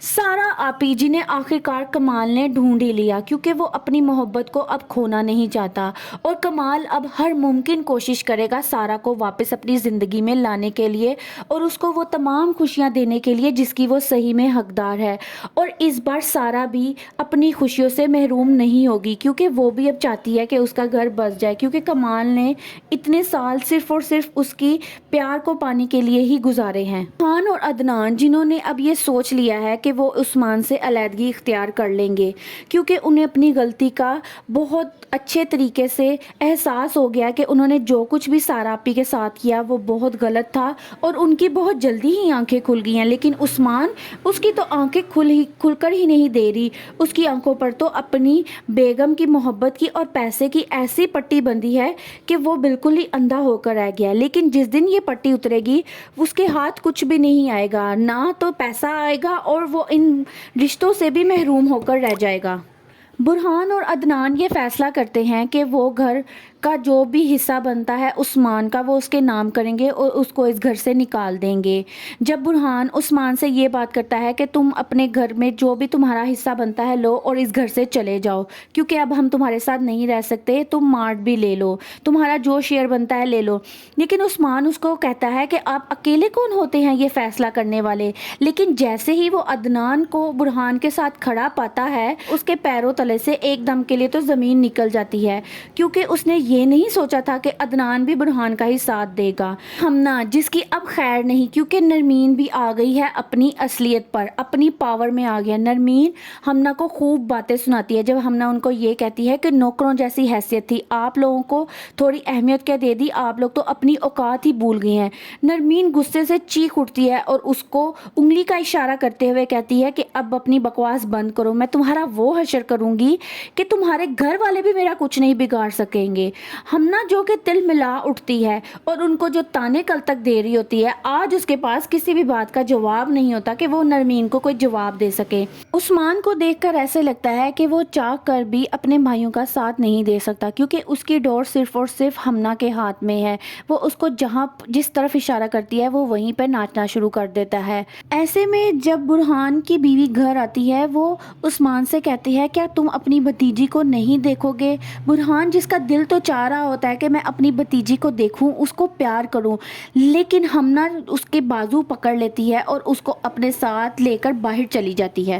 سارا آپی جنہیں آخرکار کمال نے ڈھونڈ ہی لیا، کیونکہ وہ اپنی محبت کو اب کھونا نہیں چاہتا اور کمال اب ہر ممکن کوشش کرے گا سارا کو واپس اپنی زندگی میں لانے کے لیے اور اس کو وہ تمام خوشیاں دینے کے لیے جس کی وہ صحیح میں حقدار ہے۔ اور اس بار سارا بھی اپنی خوشیوں سے محروم نہیں ہوگی، کیونکہ وہ بھی اب چاہتی ہے کہ اس کا گھر بس جائے، کیونکہ کمال نے اتنے سال صرف اور صرف اس کی پیار کو پانے کے لیے ہی گزارے ہیں۔ خان اور عدنان جنہوں نے اب یہ سوچ لیا ہے کہ وہ عثمان سے علیحدگی اختیار کر لیں گے، کیونکہ انہیں اپنی غلطی کا بہت اچھے طریقے سے احساس ہو گیا کہ انہوں نے جو کچھ بھی سارا آپی کے ساتھ کیا وہ بہت غلط تھا اور ان کی بہت جلدی ہی آنکھیں کھل گئی ہیں۔ لیکن عثمان، اس کی تو آنکھیں کھل کر ہی نہیں دے رہی، اس کی آنکھوں پر تو اپنی بیگم کی محبت کی اور پیسے کی ایسی پٹی بندھی ہے کہ وہ بالکل ہی اندھا ہو کر رہ گیا۔ لیکن جس دن یہ پٹی اترے گی اس کے ہاتھ کچھ بھی نہیں آئے گا، نہ تو پیسہ آئے گا اور وہ ان رشتوں سے بھی محروم ہو کر رہ جائے گا۔ برہان اور عدنان یہ فیصلہ کرتے ہیں کہ وہ گھر کا جو بھی حصہ بنتا ہے عثمان کا وہ اس کے نام کریں گے اور اس کو اس گھر سے نکال دیں گے۔ جب برہان عثمان سے یہ بات کرتا ہے کہ تم اپنے گھر میں جو بھی تمہارا حصہ بنتا ہے لو اور اس گھر سے چلے جاؤ، کیونکہ اب ہم تمہارے ساتھ نہیں رہ سکتے، تم مارٹ بھی لے لو، تمہارا جو شیئر بنتا ہے لے لو۔ لیکن عثمان اس کو کہتا ہے کہ آپ اکیلے کون ہوتے ہیں یہ فیصلہ کرنے والے؟ لیکن جیسے ہی وہ عدنان کو برہان کے ساتھ کھڑا پاتا ہے اس کے پیروں تلے سے ایک دم کے لیے تو زمین نکل جاتی ہے، کیونکہ اس نے یہ نہیں سوچا تھا کہ عدنان بھی برہان کا ہی ساتھ دے گا۔ ہمنا جس کی اب خیر نہیں، کیونکہ نرمین بھی آ گئی ہے اپنی اصلیت پر، اپنی پاور میں آ گیا۔ نرمین ہمنا کو خوب باتیں سناتی ہے، جب ہمنا ان کو یہ کہتی ہے کہ نوکروں جیسی حیثیت تھی، آپ لوگوں کو تھوڑی اہمیت کیا دے دی، آپ لوگ تو اپنی اوقات ہی بھول گئے ہیں۔ نرمین غصے سے چیخ اٹھتی ہے اور اس کو انگلی کا اشارہ کرتے ہوئے کہتی ہے کہ اب اپنی بکواس بند کرو، میں تمہارا وہ حشر کروں گی کہ تمہارے گھر والے بھی میرا کچھ نہیں بگاڑ سکیں گے۔ ہمنا جو کہ تل ملا اٹھتی ہے اور ان کو جو تانے کل تک دے رہی ہوتی ہے، آج اس کے پاس کسی بھی بات کا جواب نہیں ہوتا کہ وہ نرمین کو کوئی جواب دے سکے۔ عثمان کو دیکھ کر ایسے لگتا ہے کہ وہ چاہ کر بھی اپنے بھائیوں کا ساتھ نہیں دے سکتا، کیونکہ اس کی ڈور صرف اور صرف ہمنا کے ہاتھ میں ہے۔ وہ اس کو جس طرف اشارہ کرتی ہے وہ وہیں پہ ناچنا شروع کر دیتا ہے۔ ایسے میں جب برہان کی بیوی گھر آتی ہے وہ عثمان سے کہتی ہے کیا تم اپنی بھتیجی کو نہیں دیکھو گے؟ برہان جس کا دل تو چاہ رہا ہوتا ہے کہ میں اپنی بھتیجی کو دیکھوں، اس کو پیار کروں، لیکن ہمنا اس کے بازو پکڑ لیتی ہے اور اس کو اپنے ساتھ لے کر باہر چلی جاتی ہے۔